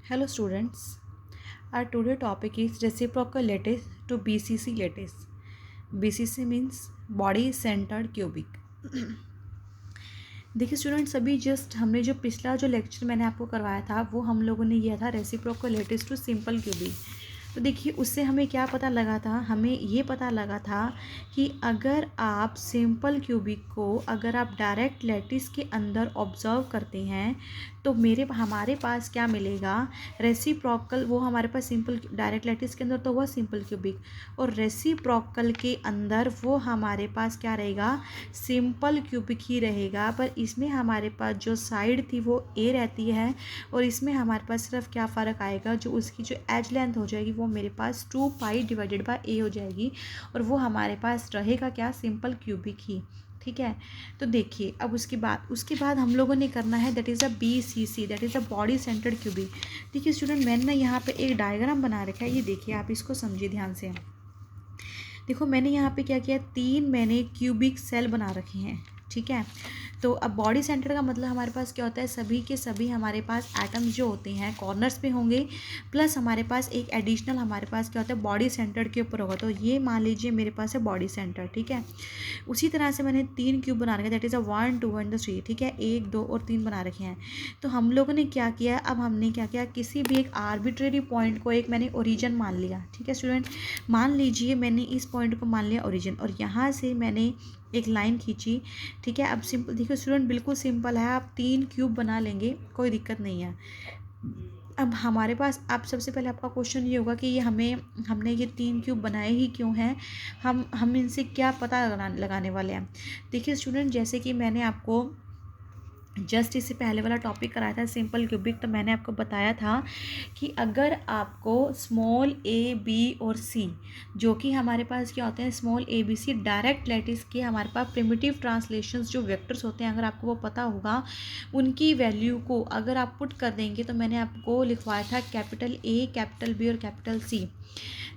Hello students, our today topic is reciprocal lattice to BCC lattice. BCC means body centered cubic. देखिए students, अभी just हमने जो पिछला जो लेक्चर मैंने आपको करवाया था वो हम लोगों ने किया था reciprocal lattice to simple cubic. तो देखिए उससे हमें क्या पता लगा था, हमें ये पता लगा था कि अगर आप सिंपल क्यूबिक को अगर आप डायरेक्ट लेटिस के अंदर ऑब्जर्व करते हैं तो हमारे पास क्या मिलेगा, रेसिप्रोकल। वो हमारे पास सिंपल डायरेक्ट लेटिस के अंदर तो हुआ सिंपल क्यूबिक, और रेसिप्रोकल के अंदर वो हमारे पास क्या रहेगा, सिंपल क्यूबिक ही रहेगा। पर इसमें हमारे पास जो साइड थी वो ए रहती है, और इसमें हमारे पास सिर्फ क्या फ़र्क आएगा, जो उसकी जो एज लेंथ हो जाएगी वो मेरे पास 2 पाई डिवाइडेड बाय ए हो जाएगी, और वो हमारे पास रहेगा क्या, सिंपल क्यूबिक ही। ठीक है। तो देखिए अब उसके बाद हम लोगों ने करना है that is a BCC, that is a body centred cubic. देखिए स्टूडेंट, मैंने ना यहाँ पे एक डायग्राम बना रखा है, ये देखिए आप इसको समझिए ध्यान से। देखो मैंने यहाँ पे क्या किया, 3 मैंने क्यूबिक सेल बना रखे हैं। ठीक है। तो अब बॉडी सेंटर का मतलब हमारे पास क्या होता है, सभी के सभी हमारे पास एटम्स जो होते हैं कॉर्नर्स पे होंगे, प्लस हमारे पास एक एडिशनल हमारे पास क्या होता है, बॉडी सेंटर के ऊपर होगा। तो ये मान लीजिए मेरे पास है बॉडी सेंटर। ठीक है। उसी तरह से मैंने 3 क्यूब बना रखे, दैट इज़ अ 1 2 एंड 3। ठीक है, 1 2 और 3 बना रखे हैं। तो हम लोगों ने क्या किया, अब हमने क्या किया, किसी भी एक आर्बिट्रेरी पॉइंट को एक मैंने ओरिजिन मान लिया। ठीक है स्टूडेंट, मान लीजिए मैंने इस पॉइंट को मान लिया ओरिजिन, और यहाँ से मैंने एक लाइन खींची। ठीक है। अब सिंपल देखिए स्टूडेंट, बिल्कुल सिंपल है, आप 3 क्यूब बना लेंगे, कोई दिक्कत नहीं है। अब हमारे पास अब सबसे पहले आपका क्वेश्चन ये होगा कि ये हमने ये 3 क्यूब बनाए ही क्यों हैं, हम इनसे क्या पता लगाने वाले हैं। देखिए स्टूडेंट, जैसे कि मैंने आपको जस्ट इससे पहले वाला टॉपिक कराया था सिंपल क्यूबिक, तो मैंने आपको बताया था कि अगर आपको स्मॉल ए बी और सी, जो कि हमारे पास क्या होते हैं, small a b c direct lattice के हमारे पास प्रिमिटिव ट्रांसलेशंस जो वेक्टर्स होते हैं, अगर आपको वो पता होगा, उनकी वैल्यू को अगर आप पुट कर देंगे, तो मैंने आपको लिखवाया था कैपिटल ए, कैपिटल बी और कैपिटल सी।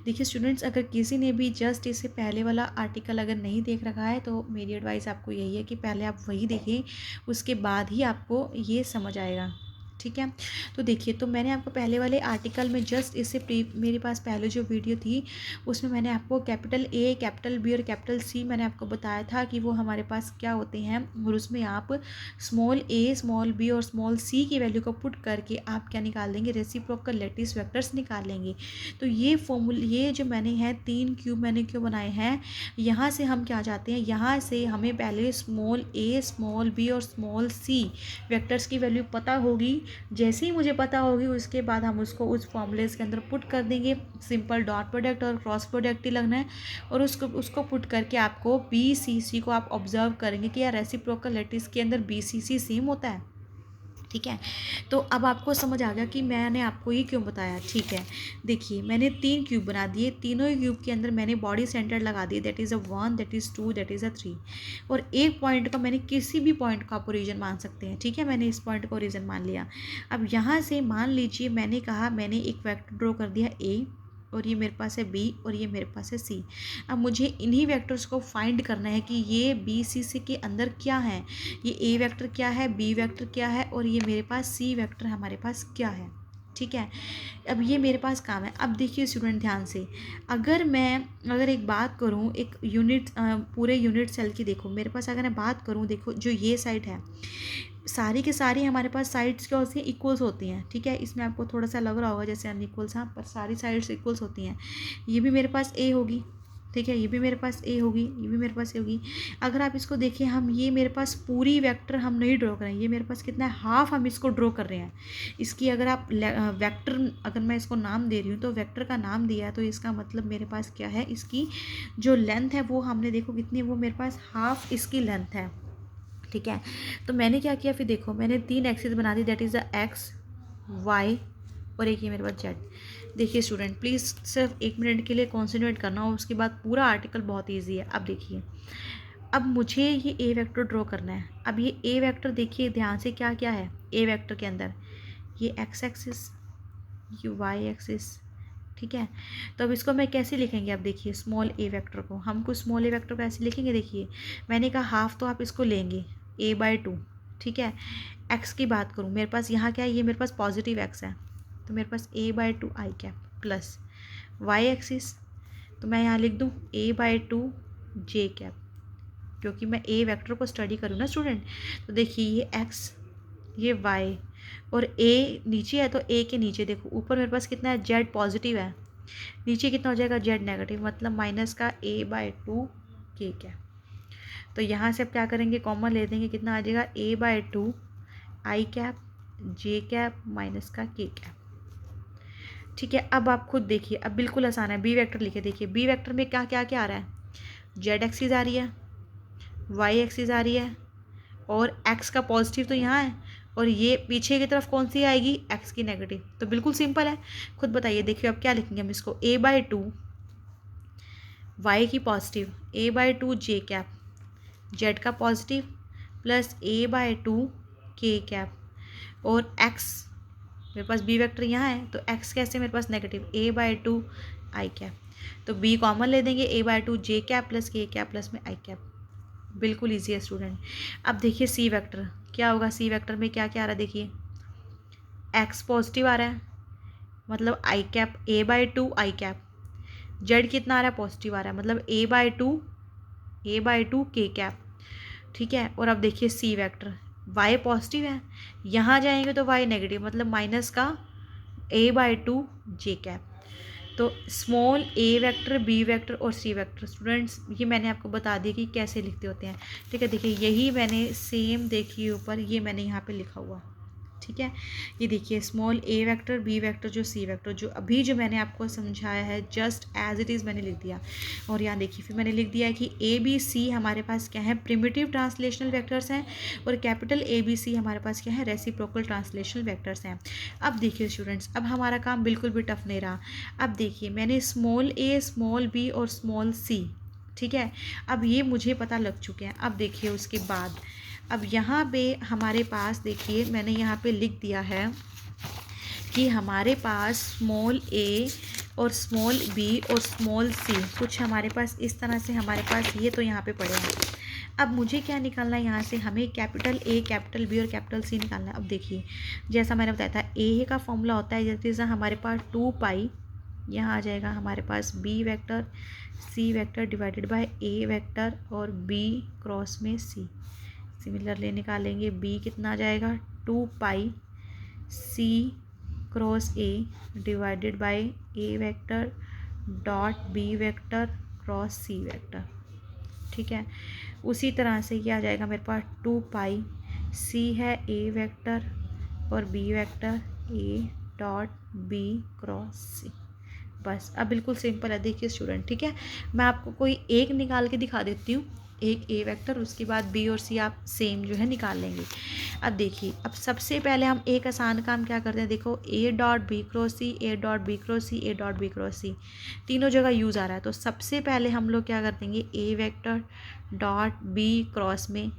देखिए स्टूडेंट्स, अगर किसी ने भी जस्ट इससे पहले वाला आर्टिकल अगर नहीं देख रखा है, तो मेरी एडवाइस आपको यही है कि पहले आप वही देखें, उसके बाद ही आपको ये समझ आएगा। ठीक है। तो देखिए, तो मैंने आपको पहले वाले आर्टिकल में जस्ट इससे मेरे पास पहले जो वीडियो थी उसमें मैंने आपको कैपिटल ए, कैपिटल बी और कैपिटल सी मैंने आपको बताया था कि वो हमारे पास क्या होते हैं, और उसमें आप स्मॉल ए, स्मॉल बी और स्मॉल सी की वैल्यू को पुट करके आप क्या निकाल देंगे, रेसिप्रोकल लेटिस वेक्टर्स निकाल लेंगे। तो ये जो मैंने है 3 क्यूब मैंने क्यों बनाए हैं, यहाँ से हम क्या चाहते हैं, यहाँ से हमें पहले स्मॉल ए, स्मॉल बी और स्मॉल सी वेक्टर्स की वैल्यू पता होगी। जैसे ही मुझे पता होगी उसके बाद हम उसको उस फॉर्मूलेस के अंदर पुट कर देंगे। सिंपल डॉट प्रोडक्ट और क्रॉस प्रोडक्ट ही लगना है, और उसको पुट करके आपको BCC को आप ऑब्जर्व करेंगे कि यार रेसिप्रोकल लेटिस के अंदर BCC सेम होता है। ठीक है। तो अब आपको समझ आ गया कि मैंने आपको ये क्यों बताया। ठीक है। देखिए मैंने 3 क्यूब बना दिए, तीनों ही क्यूब के अंदर मैंने बॉडी सेंटर लगा दिए, that is a 1, that is 2, that is a 3, और एक पॉइंट का मैंने किसी भी पॉइंट को आप ओरिजिन मान सकते हैं। ठीक है, मैंने इस पॉइंट को ओरिजिन मान लिया। अब यहाँ से मान लीजिए मैंने कहा, मैंने एक वेक्टर ड्रॉ कर दिया ए, और ये मेरे पास है बी, और ये मेरे पास है सी। अब मुझे इन्हीं वेक्टर्स को फाइंड करना है कि ये BCC के अंदर क्या है, ये ए वेक्टर क्या है, बी वेक्टर क्या है, और ये मेरे पास सी वेक्टर हमारे पास क्या है। ठीक है। अब ये मेरे पास काम है। अब देखिए स्टूडेंट ध्यान से, अगर एक बात करूँ, एक यूनिट पूरे यूनिट सेल की, देखो मेरे पास अगर मैं बात करूँ, देखो जो ये साइड है, सारी के सारी हमारे पास साइड्स क्या होती हैं, इक्वल्स होती हैं। ठीक है, इसमें आपको थोड़ा सा लग रहा होगा जैसे अनइक्वल्स, हाँ, पर सारी साइड्स इक्वल्स होती हैं। ये भी मेरे पास ए होगी, ठीक है, ये भी मेरे पास ए होगी, ये भी मेरे पास ए होगी। अगर आप इसको देखें, हम ये मेरे पास पूरी वेक्टर हम नहीं ड्रॉ कर रहे हैं, ये मेरे पास कितना है, हाफ हम इसको ड्रॉ कर रहे हैं। इसकी अगर आप वेक्टर, अगर मैं इसको नाम दे रही हूँ तो वेक्टर का नाम दिया है, तो इसका मतलब मेरे पास क्या है, इसकी जो लेंथ है वो हमने देखो कितनी, वो मेरे पास हाफ इसकी लेंथ है। ठीक है। तो मैंने क्या किया, फिर देखो मैंने 3 एक्सिस बना दी, that is the X, Y, और एक ये मेरे पास जेड। देखिए स्टूडेंट, प्लीज़ सिर्फ 1 मिनट के लिए कॉन्सेंट्रेट करना, और उसके बाद पूरा आर्टिकल बहुत ईजी है। अब देखिए, अब मुझे ये ए वेक्टर ड्रॉ करना है। अब ये ए वेक्टर देखिए ध्यान से, क्या क्या है ए वेक्टर के अंदर, ये एक्स एक्सिस, ये वाई एक्सिस। ठीक है। तो अब इसको मैं कैसे लिखेंगे, अब देखिए स्मॉल ए वेक्टर को, हम कुछ स्मॉल ए वेक्टर को ऐसे लिखेंगे। देखिए मैंने कहा हाफ तो आप इसको लेंगे A/2। ठीक है। एक्स की बात करूँ, मेरे पास यहाँ क्या है, ये मेरे पास पॉजिटिव एक्स है, तो मेरे पास a/2 आई कैप प्लस वाई एक्सिस, तो मैं यहाँ लिख दूँ a/2 जे कैप, क्योंकि मैं ए वेक्टर को स्टडी करूँ ना स्टूडेंट। तो देखिए ये एक्स, ये वाई, और ए नीचे है तो ए के नीचे देखो ऊपर मेरे पास कितना है, जेड पॉजिटिव है, नीचे कितना हो जाएगा, जेड नेगेटिव, मतलब माइनस का a/2 के कैप। तो यहाँ से अब क्या करेंगे, कॉमन ले देंगे, कितना आ जाएगा a/2 आई कैप जे कैप माइनस का के कैप। ठीक है, अब आप खुद देखिए, अब बिल्कुल आसान है, बी वेक्टर लिखे, देखिए बी वेक्टर में क्या क्या क्या आ रहा है, जेड एक्सिस आ रही है, वाई एक्सिस आ रही है, और एक्स का पॉजिटिव तो यहाँ है, और ये पीछे की तरफ कौन सी आएगी, एक्स की नेगेटिव। तो बिल्कुल सिंपल है, खुद बताइए। देखिए अब क्या लिखेंगे हम इसको, a/2 वाई की पॉजिटिव, a/2 जे कैप जेड का पॉजिटिव प्लस a/2 के कैप, और एक्स मेरे पास बी वेक्टर यहाँ है तो एक्स कैसे मेरे पास नेगेटिव, a/2 आई कैप। तो बी कॉमन ले देंगे, a/2 जे कैप प्लस के कैप प्लस में आई कैप। बिल्कुल ईजी है स्टूडेंट। अब देखिए सी वेक्टर क्या होगा, सी वेक्टर में क्या क्या आ रहा है, देखिए एक्स पॉजिटिव आ रहा है, मतलब आई कैप a/2 आई कैप, जेड कितना आ रहा है, पॉजिटिव आ रहा है, मतलब a/2 के कैप। ठीक है, और अब देखिए सी वेक्टर y पॉजिटिव है, यहाँ जाएंगे तो y नेगेटिव, मतलब माइनस का a/2 जे कैप। तो small a vector, b vector और c वेक्टर स्टूडेंट्स ये मैंने आपको बता दिया कि कैसे लिखते होते हैं। ठीक है, देखिए यही मैंने सेम देखिए ऊपर ये मैंने यहाँ पे लिखा हुआ। ठीक है, ये देखिए small a vector, b vector, जो c वेक्टर, जो अभी जो मैंने आपको समझाया है जस्ट एज इट इज़ मैंने लिख दिया। और यहाँ देखिए फिर मैंने लिख दिया है कि a b c हमारे पास क्या है, प्रिमिटिव ट्रांसलेशनल वेक्टर्स हैं, और कैपिटल A B C हमारे पास क्या है, रेसिप्रोकल ट्रांसलेशनल वेक्टर्स हैं। अब देखिए स्टूडेंट्स, अब हमारा काम बिल्कुल भी टफ नहीं रहा। अब देखिए मैंने स्मॉल a, स्मॉल b और स्मॉल c, ठीक है, अब ये मुझे पता लग चुके हैं। अब देखिए उसके बाद अब यहाँ पे हमारे पास देखिए मैंने यहाँ पे लिख दिया है कि हमारे पास स्मॉल a और स्मॉल b और स्मॉल c कुछ हमारे पास इस तरह से हमारे पास ये तो यहाँ पे पड़े हैं। अब मुझे क्या निकालना है, यहाँ से हमें कैपिटल A, कैपिटल B और कैपिटल C निकालना है। अब देखिए जैसा मैंने बताया था A का फॉर्मूला होता है जैसे हमारे पास 2 पाई, यहाँ आ जाएगा हमारे पास B vector C vector divided by A vector और B क्रॉस में C। सिमिलरली निकालेंगे B कितना आ जाएगा 2 पाई C cross A divided by A vector dot B vector cross C vector. ठीक है, उसी तरह से ये आ जाएगा मेरे पास 2 पाई C है A वेक्टर और B vector A dot B cross C। बस अब बिल्कुल सिंपल है। देखिए स्टूडेंट, ठीक है, मैं आपको कोई एक निकाल के दिखा देती हूँ, एक A वेक्टर, उसके बाद B और C आप सेम जो है निकाल लेंगे। अब देखिए, अब सबसे पहले हम एक आसान काम क्या करते हैं, देखो A dot B cross C, A dot B cross C, A dot B cross C तीनों जगह यूज़ आ रहा है। तो सबसे पहले हम लोग क्या कर देंगे, A vector dot B cross में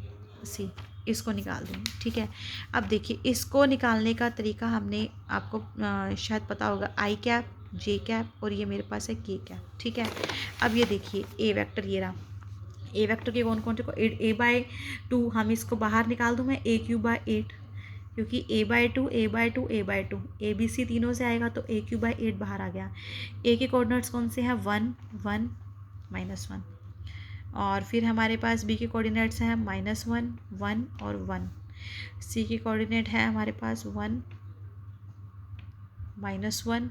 C, इसको निकाल देंगे। ठीक है, अब देखिए इसको निकालने का तरीका हमने आपको शायद पता होगा, आई कैप जे कैप और ये मेरे पास है के कैप। ठीक है, अब ये देखिए ए वेक्टर, ये रहा ए वेक्टर के कौन कौन से को a/2 हम इसको बाहर निकाल दूँ मैं, a³/8, क्योंकि a/2 a/2 a/2 ABC तीनों से आएगा तो a³/8 बाहर आ गया। a के कोऑर्डिनेट्स कौन से हैं, 1 1 -1, और फिर हमारे पास b के कोऑर्डिनेट्स हैं -1 1 और 1, c के कोऑर्डिनेट है हमारे पास 1 -1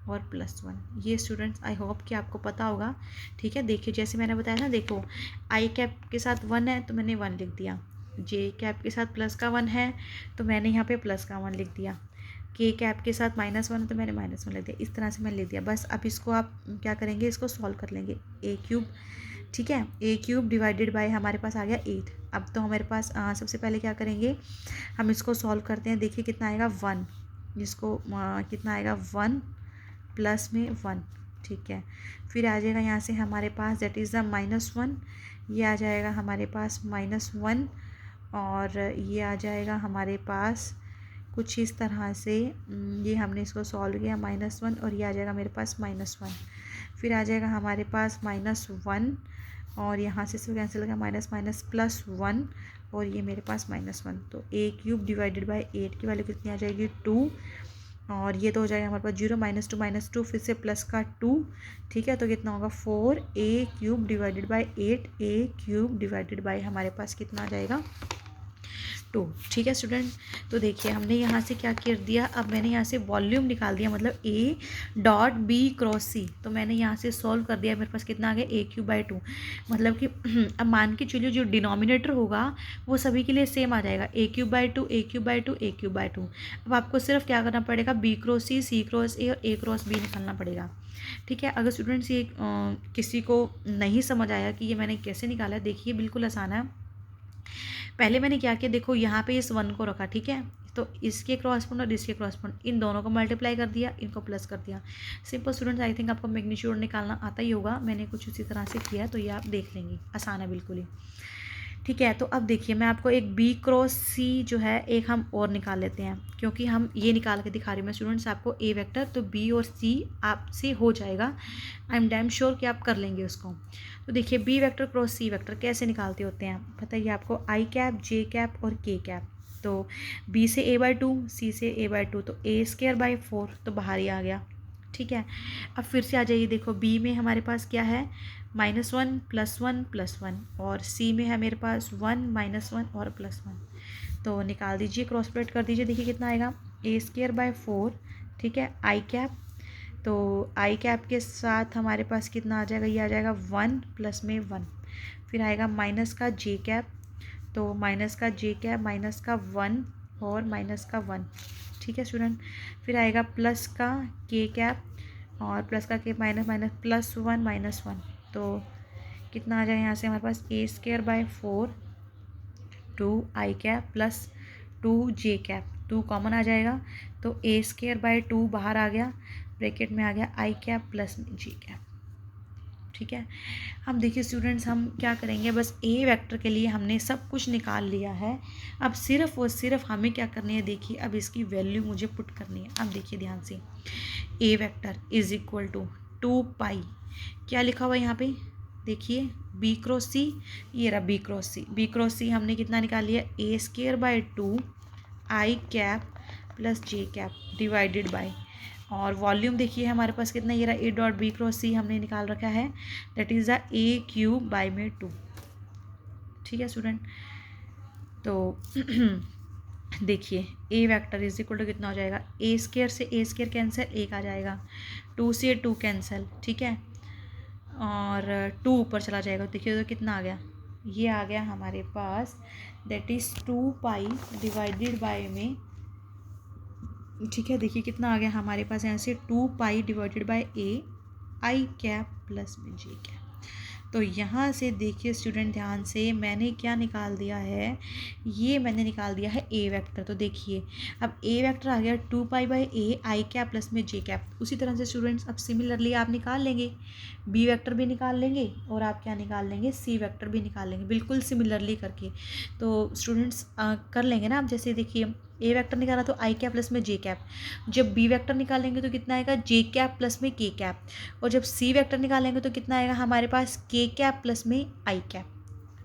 और +1। ये स्टूडेंट्स आई होप कि आपको पता होगा। ठीक है, देखिए जैसे मैंने बताया ना, देखो आई कैप के साथ 1 है तो मैंने 1 लिख दिया, जे कैप के साथ प्लस का 1 है तो मैंने यहाँ पे प्लस का 1 लिख दिया, के कैप के साथ -1 है तो मैंने -1 लिख दिया। इस तरह से मैंने लिख दिया। बस अब इसको आप क्या करेंगे, इसको सॉल्व कर लेंगे, a³, ठीक है, a³ डिवाइडेड बाय हमारे पास आ गया 8। अब तो हमारे पास सबसे पहले क्या करेंगे, हम इसको सॉल्व करते हैं। देखिए कितना आएगा 1, जिसको कितना आएगा 1 प्लस में 1। ठीक है, फिर आ जाएगा यहाँ से हमारे पास दैट इज़ द -1, ये आ जाएगा हमारे पास -1, और ये आ जाएगा हमारे पास कुछ इस तरह से, ये हमने इसको सॉल्व किया -1, और ये आ जाएगा मेरे पास -1, फिर आ जाएगा हमारे पास -1, और यहाँ से इसको कैंसिल करके +1 और ये मेरे पास -1। तो a³ डिवाइडेड बाय 8 की वैल्यू कितनी आ जाएगी 2, और ये तो हो जाएगा हमारे पास 0 -2 फिर से प्लस का 2, ठीक है। तो कितना होगा 4a³ divided by 8a³ divided by हमारे पास कितना आ जाएगा 2, ठीक है स्टूडेंट। तो देखिए हमने यहाँ से क्या कर दिया, अब मैंने यहाँ से वॉल्यूम निकाल दिया, मतलब A.B×C। तो मैंने यहाँ से सॉल्व कर दिया, मेरे पास कितना आ गया A³/2, मतलब कि अब मान के चलिए जो डिनोमिनेटर होगा वो सभी के लिए सेम आ जाएगा, A³/2 A³/2 A³/2। अब आपको सिर्फ क्या करना पड़ेगा, B×C C×A और A×B निकालना पड़ेगा, ठीक है। अगर स्टूडेंट्स ये किसी को नहीं समझ आया कि ये मैंने कैसे निकाला है, देखिए बिल्कुल आसान है। पहले मैंने क्या किया, देखो यहाँ पे इस 1 को रखा, ठीक है। तो इसके क्रॉसपोंड और इसके क्रॉसपोंड इन दोनों को मल्टीप्लाई कर दिया, इनको प्लस कर दिया। सिंपल स्टूडेंट्स, आई थिंक आपको मैग्नीट्यूड निकालना आता ही होगा, मैंने कुछ उसी तरह से किया, तो ये आप देख लेंगे, आसान है बिल्कुल ही, ठीक है। तो अब देखिए मैं आपको एक B×C जो है एक हम और निकाल लेते हैं, क्योंकि हम ये निकाल के दिखा रही हूँ मैं स्टूडेंट्स आपको A वेक्टर, तो B और C आपसे हो जाएगा, आई एम डैम श्योर कि आप कर लेंगे उसको। तो देखिए B vector cross C vector कैसे निकालते होते हैं, बताइए आपको, I कैप J कैप और K कैप। तो B से A/2 C से A/2, तो A²/4 तो बाहर ही आ गया, ठीक है। अब फिर से आ जाइए, देखो B में हमारे पास क्या है, -1 +1 +1, और C में है मेरे पास 1 -1 और +1। तो निकाल दीजिए, क्रॉस प्रोडक्ट कर दीजिए, देखिए कितना आएगा A²/4, ठीक है। I कैप, तो I कैप के साथ हमारे पास कितना आ जाएगा, ये आ जाएगा 1 प्लस में 1, फिर आएगा माइनस का J कैप, तो माइनस का J कैप माइनस का 1 और माइनस का 1, ठीक है स्टूडेंट। फिर आएगा प्लस का K कैप और प्लस का K माइनस माइनस +1 -1, तो कितना आ जाएगा यहाँ से हमारे पास A²/4 2I cap plus 2J cap, 2 common आ जाएगा, तो A²/2 बाहर आ गया, ब्रैकेट में आ गया I cap plus J cap, ठीक है। अब देखिए स्टूडेंट्स, हम क्या करेंगे, बस A वेक्टर के लिए हमने सब कुछ निकाल लिया है, अब सिर्फ और सिर्फ हमें क्या करनी है, देखिए अब इसकी वैल्यू मुझे पुट करनी है। अब देखिए ध्यान से, A vector is equal to 2π, क्या लिखा हुआ है यहाँ पे, देखिए B×C, ये रहा B×C हमने कितना निकाल लिया, A²/2 I cap plus J cap divided by, और वॉल्यूम देखिए हमारे पास कितना, ये रहा A.B×C हमने निकाल रखा है, दैट इज़ द A³/2, ठीक है स्टूडेंट। तो देखिए A vector is equal to कितना हो जाएगा, A² से A² कैंसिल, 1 आ जाएगा, 2 से 2 कैंसिल, ठीक है, और 2 ऊपर चला जाएगा, देखिए तो कितना आ गया, ये आ गया हमारे पास, दैट इज़ 2π डिवाइडेड बाय में, ठीक है। देखिए कितना आ गया हमारे पास यहाँ से, 2π divided by I cap plus में J कैप। तो यहाँ से देखिए स्टूडेंट ध्यान से, मैंने क्या निकाल दिया है, ये मैंने निकाल दिया है A वेक्टर। तो देखिए अब A वेक्टर आ गया 2π/A I कैप प्लस में J कैप। उसी तरह से स्टूडेंट्स अब सिमिलरली आप निकाल लेंगे, B वेक्टर भी निकाल लेंगे और आप क्या निकाल लेंगे, C वेक्टर भी निकाल लेंगे, बिल्कुल सिमिलरली करके। तो स्टूडेंट्स कर लेंगे ना। अब जैसे देखिए A वेक्टर निकाला तो I कैप प्लस में J कैप, जब B वेक्टर निकालेंगे तो कितना आएगा, J कैप प्लस में K कैप, और जब C वेक्टर निकालेंगे तो कितना आएगा हमारे पास, K कैप प्लस में I कैप,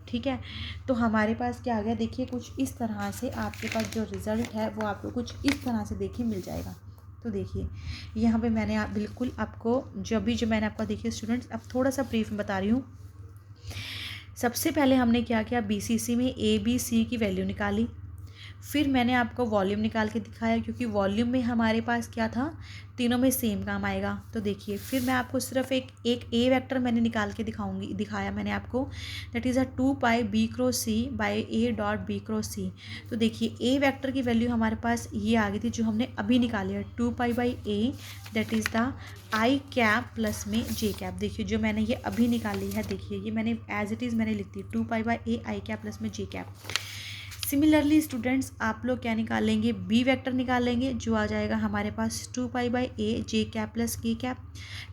ठीक है। तो हमारे पास क्या आ गया, देखिए कुछ इस तरह से आपके पास जो रिज़ल्ट है वो आपको कुछ इस तरह से देखिए मिल जाएगा। तो देखिए यहाँ पे मैंने बिल्कुल आपको जो मैंने आपको देखिए स्टूडेंट्स, अब थोड़ा सा ब्रीफ में बता रही हूँ। सबसे पहले हमने क्या किया, BCC में ABC की वैल्यू निकाली, फिर मैंने आपको वॉल्यूम निकाल के दिखाया, क्योंकि वॉल्यूम में हमारे पास क्या था, तीनों में सेम काम आएगा। तो देखिए फिर मैं आपको सिर्फ एक A वेक्टर मैंने निकाल के दिखाया मैंने आपको, that is 2π B×C bye A.B×C। तो देखिए A वेक्टर की वैल्यू हमारे पास ये आ गई थी जो हमने अभी निकाली है, 2π/A, that is the I cap plus में J कैप। देखिए जो मैंने ये अभी निकाली है, देखिए ये मैंने एज इट इज़ मैंने लिख दी, 2π/A I कैप प्लस में J कैप। सिमिलरली स्टूडेंट्स आप लोग क्या निकाल लेंगे, B वेक्टर निकाल लेंगे, जो आ जाएगा हमारे पास 2π/A J cap plus K cap.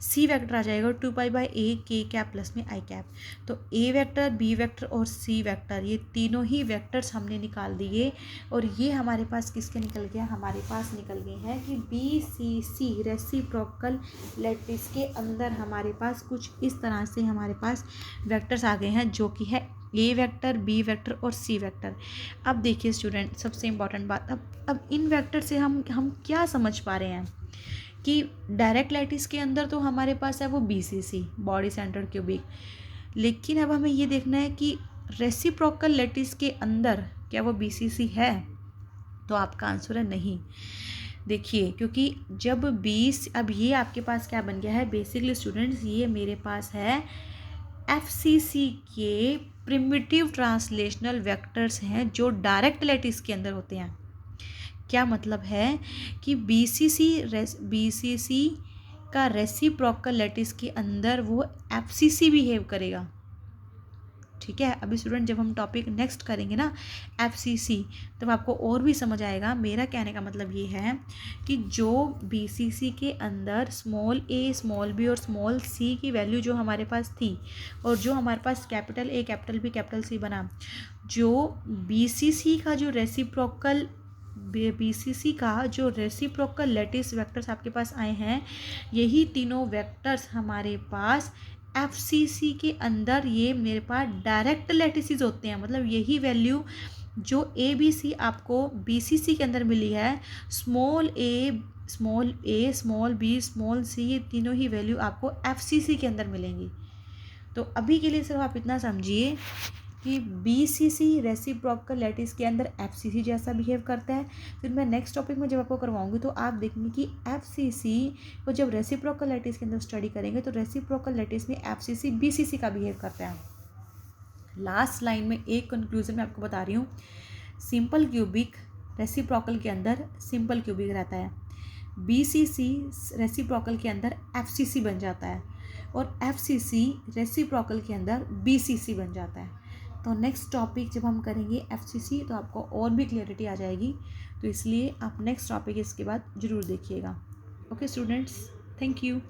C vector आ जाएगा 2π/A K कैप प्लस में I कैप। तो A वेक्टर, B वेक्टर और C वेक्टर, ये तीनों ही वेक्टर्स हमने निकाल दिए, और ये हमारे पास किसके निकल गया, हमारे पास निकल गए हैं कि BCC रेसिप्रोकल लैटिस के अंदर हमारे पास कुछ इस तरह से हमारे पास वेक्टर्स आ गए हैं, जो कि है ए वेक्टर, बी वेक्टर और सी वेक्टर। अब देखिए स्टूडेंट, सबसे इम्पॉर्टेंट बात, अब इन वेक्टर से हम क्या समझ पा रहे हैं कि डायरेक्ट लैटिस के अंदर तो हमारे पास है वो BCC, बॉडी सेंटर क्यूबिक, लेकिन अब हमें ये देखना है कि रेसिप्रोकल लैटिस के अंदर क्या वो BCC है, तो आपका आंसर है नहीं। देखिए, क्योंकि जब 20, अब ये आपके पास क्या बन गया है बेसिकली स्टूडेंट्स, ये मेरे पास है FCC के प्रिमिटिव ट्रांसलेशनल वेक्टर्स हैं जो डायरेक्ट लैटिस के अंदर होते हैं। क्या मतलब है कि BCC का रेसिप्रोकल लैटिस के अंदर वो FCC बिहेव करेगा। ठीक है, अभी स्टूडेंट जब हम टॉपिक नेक्स्ट करेंगे ना FCC, तब आपको और भी समझ आएगा। मेरा कहने का मतलब ये है कि जो BCC के अंदर स्मॉल a, स्मॉल b और स्मॉल c की वैल्यू जो हमारे पास थी, और जो हमारे पास capital A, capital B, capital C बना, जो BCC का जो रेसिप्रोकल लैटिस वेक्टर्स आपके पास आए हैं, यही तीनों वेक्टर्स हमारे पास FCC के अंदर ये मेरे पास डायरेक्ट लैटिसेस होते हैं। मतलब यही वैल्यू जो ABC आपको BCC के अंदर मिली है, small a, small b, small c, ये तीनों ही वैल्यू आपको FCC के अंदर मिलेंगी। तो अभी के लिए सिर्फ आप इतना समझिए कि BCC रेसिप्रोकल लैटिस के अंदर FCC जैसा बिहेव करता है। फिर मैं नेक्स्ट टॉपिक में जब आपको करवाऊंगी तो आप देखेंगे कि FCC को जब रेसिप्रोकल लैटिस के अंदर स्टडी करेंगे तो रेसिप्रोकल लैटिस में FCC BCC का बिहेव करता है। लास्ट लाइन में एक कंक्लूजन मैं आपको बता रही हूँ, सिंपल क्यूबिक रेसिप्रोकल के अंदर सिंपल क्यूबिक रहता है, BCC रेसिप्रोकल के अंदर FCC बन जाता है, और FCC रेसिप्रोकल के अंदर BCC बन जाता है। तो नेक्स्ट टॉपिक जब हम करेंगे FCC तो आपको और भी क्लियरिटी आ जाएगी, तो इसलिए आप नेक्स्ट टॉपिक इसके बाद ज़रूर देखिएगा। Okay students, thank you.